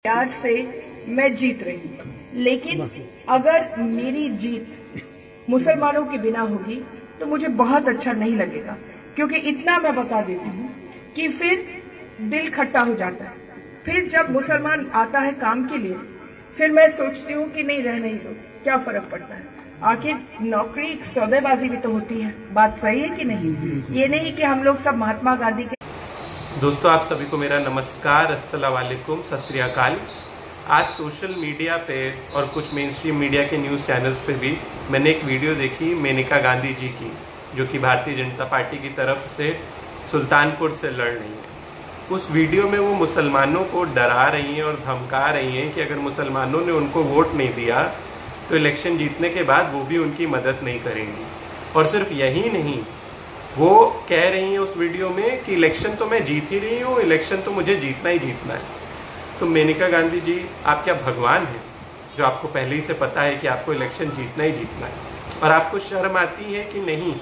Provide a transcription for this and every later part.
प्यार से मैं जीत रही हूँ, लेकिन अगर मेरी जीत मुसलमानों के बिना होगी तो मुझे बहुत अच्छा नहीं लगेगा, क्योंकि इतना मैं बता देती हूँ कि फिर दिल खट्टा हो जाता है। फिर जब मुसलमान आता है काम के लिए, फिर मैं सोचती हूँ कि नहीं रहने ही दो, क्या फर्क पड़ता है। आखिर नौकरी सौदेबाजी भी तो होती है। बात सही है कि नहीं? ये नहीं कि हम लोग सब महात्मा गांधी के। दोस्तों, आप सभी को मेरा नमस्कार, अस्सलाम वालेकुम, सत श्री अकाल। आज सोशल मीडिया पे और कुछ मेन स्ट्रीम मीडिया के न्यूज़ चैनल्स पे भी मैंने एक वीडियो देखी मेनका गांधी जी की, जो कि भारतीय जनता पार्टी की तरफ से सुल्तानपुर से लड़ रही हैं। उस वीडियो में वो मुसलमानों को डरा रही हैं और धमका रही हैं कि अगर मुसलमानों ने उनको वोट नहीं दिया तो इलेक्शन जीतने के बाद वो भी उनकी मदद नहीं करेंगी। और सिर्फ यही नहीं, वो कह रही हैं उस वीडियो में कि इलेक्शन तो मैं जीत ही रही हूँ, इलेक्शन तो मुझे जीतना ही जीतना है। तो मेनका गांधी जी, आप क्या भगवान हैं जो आपको पहले ही से पता है कि आपको इलेक्शन जीतना ही जीतना है? और आपको शर्म आती है कि नहीं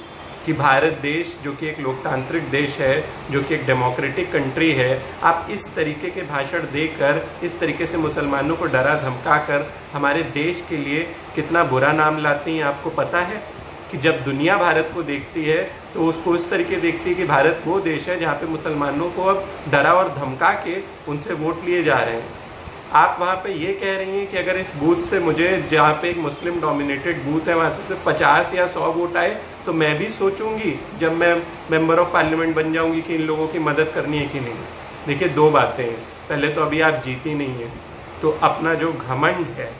कि भारत देश, जो कि एक लोकतांत्रिक देश है, जो कि एक डेमोक्रेटिक कंट्री है, आप इस तरीके के भाषण देकर, इस तरीके से मुसलमानों को डरा धमका कर हमारे देश के लिए कितना बुरा नाम लाती हैं? आपको पता है कि जब दुनिया भारत को देखती है तो उसको इस तरीके देखती है कि भारत वो देश है जहाँ पे मुसलमानों को अब डरा और धमका के उनसे वोट लिए जा रहे हैं। आप वहाँ पे ये कह रही हैं कि अगर इस बूथ से मुझे, जहाँ पे एक मुस्लिम डोमिनेटेड बूथ है, वहाँ से सिर्फ 50 या 100 वोट आए तो मैं भी सोचूंगी जब मैं मेंबर ऑफ पार्लियामेंट बन जाऊंगी कि इन लोगों की मदद करनी है कि नहीं। देखिए, दो बातें हैं। पहले तो अभी आप जीती नहीं है, तो अपना जो घमंड है,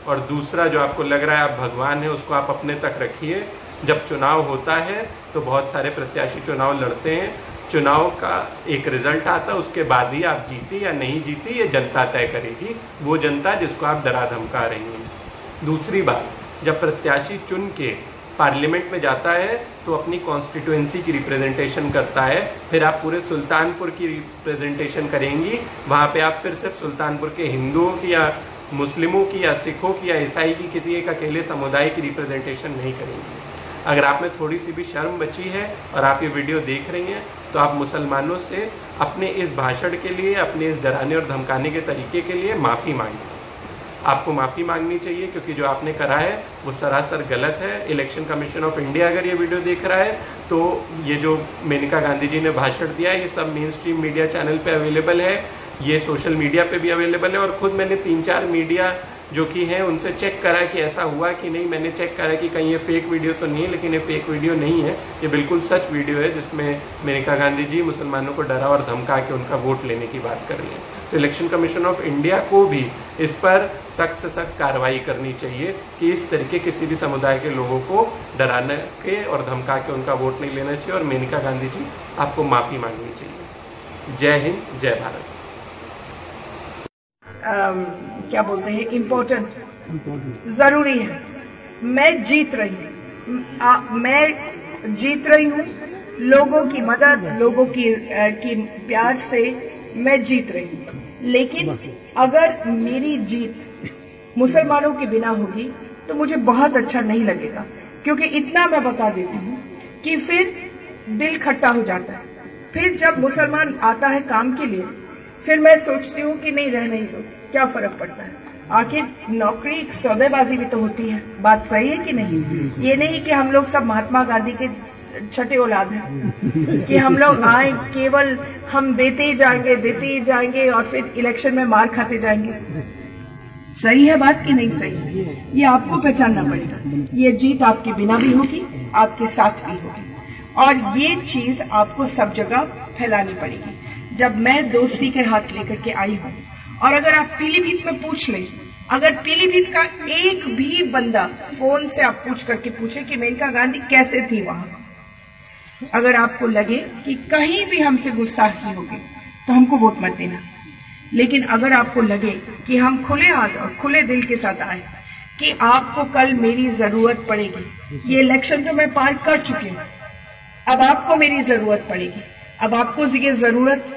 और दूसरा जो आपको लग रहा है आप भगवान है, उसको आप अपने तक रखिए। जब चुनाव होता है तो बहुत सारे प्रत्याशी चुनाव लड़ते हैं, चुनाव का एक रिजल्ट आता है, उसके बाद ही आप जीती या नहीं जीती ये जनता तय करेगी, वो जनता जिसको आप डरा धमका रही हैं। दूसरी बात, जब प्रत्याशी चुन के पार्लियामेंट में जाता है तो अपनी कॉन्स्टिट्यूएंसी की रिप्रेजेंटेशन करता है, फिर आप पूरे सुल्तानपुर की रिप्रेजेंटेशन करेंगी। वहाँ पे आप फिर सिर्फ सुल्तानपुर के हिंदुओं की या मुस्लिमों की या सिखों की या ईसाई की किसी एक अकेले समुदाय की रिप्रेजेंटेशन नहीं करेंगी। अगर आप में थोड़ी सी भी शर्म बची है और आप ये वीडियो देख रही हैं तो आप मुसलमानों से अपने इस भाषण के लिए, अपने इस डराने और धमकाने के तरीके के लिए माफ़ी मांगिए। आपको माफ़ी मांगनी चाहिए, क्योंकि जो आपने करा है वो सरासर गलत है। इलेक्शन कमीशन ऑफ इंडिया अगर ये वीडियो देख रहा है तो ये जो मेनका गांधी जी ने भाषण दिया है, ये सब मेन स्ट्रीम मीडिया चैनल पे अवेलेबल है, ये सोशल मीडिया पे भी अवेलेबल है। और खुद मैंने 3-4 मीडिया जो कि हैं उनसे चेक करा कि ऐसा हुआ कि नहीं। मैंने चेक करा कि कहीं ये फेक वीडियो तो नहीं है, लेकिन ये फेक वीडियो नहीं है, ये बिल्कुल सच वीडियो है जिसमें मेनका गांधी जी मुसलमानों को डरा और धमका के उनका वोट लेने की बात कर रही है। तो इलेक्शन कमीशन ऑफ इंडिया को भी इस पर सख्त से सख्त कार्रवाई करनी चाहिए कि इस तरीके किसी भी समुदाय के लोगों को डराने के और धमका के उनका वोट नहीं लेना चाहिए। और मेनका गांधी जी, आपको माफ़ी मांगनी चाहिए। जय हिंद, जय भारत। क्या बोलते हैं, इम्पोर्टेंट, जरूरी है। मैं जीत रही हूँ, मैं जीत रही हूँ। लोगों की मदद, लोगों की प्यार से मैं जीत रही हूँ, लेकिन अगर मेरी जीत मुसलमानों के बिना होगी तो मुझे बहुत अच्छा नहीं लगेगा, क्योंकि इतना मैं बता देती हूँ कि फिर दिल खट्टा हो जाता है। फिर जब मुसलमान आता है काम के लिए, फिर मैं सोचती हूँ कि नहीं रहने ही दो, क्या फर्क पड़ता है। आखिर नौकरी सौदेबाजी भी तो होती है। बात सही है कि नहीं? ये नहीं कि हम लोग सब महात्मा गांधी के छठे औलाद हैं कि हम लोग आए केवल हम देते ही जाएंगे और फिर इलेक्शन में मार खाते जाएंगे। सही है बात कि नहीं सही? ये आपको पहचानना पड़ेगा। ये जीत आपके बिना भी होगी, आपके साथ भी होगी, और ये चीज आपको सब जगह फैलानी पड़ेगी। जब मैं दोस्ती के हाथ लेकर के आई हूँ, और अगर आप पीलीभीत में पूछ लें, अगर पीलीभीत का एक भी बंदा फोन से आप पूछ करके पूछे कि मेनका गांधी कैसे थी वहां, अगर आपको लगे कि कहीं भी हमसे गुस्ताखी होगी तो हमको वोट मत देना। लेकिन अगर आपको लगे कि हम खुले हाथ और खुले दिल के साथ आए, कि आपको कल मेरी जरूरत पड़ेगी, ये इलेक्शन तो मैं पार कर चुकी हूँ, अब आपको मेरी जरूरत पड़ेगी, अब आपको ये जरूरत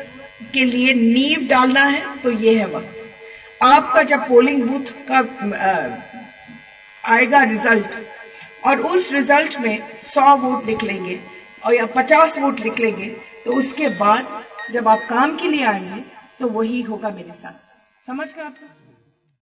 के लिए नींव डालना है, तो ये है वक्त। आपका जब पोलिंग बूथ का आएगा रिजल्ट, और उस रिजल्ट में 100 वोट निकलेंगे और या 50 वोट निकलेंगे, तो उसके बाद जब आप काम के लिए आएंगे तो वही होगा मेरे साथ। समझ गए आपको?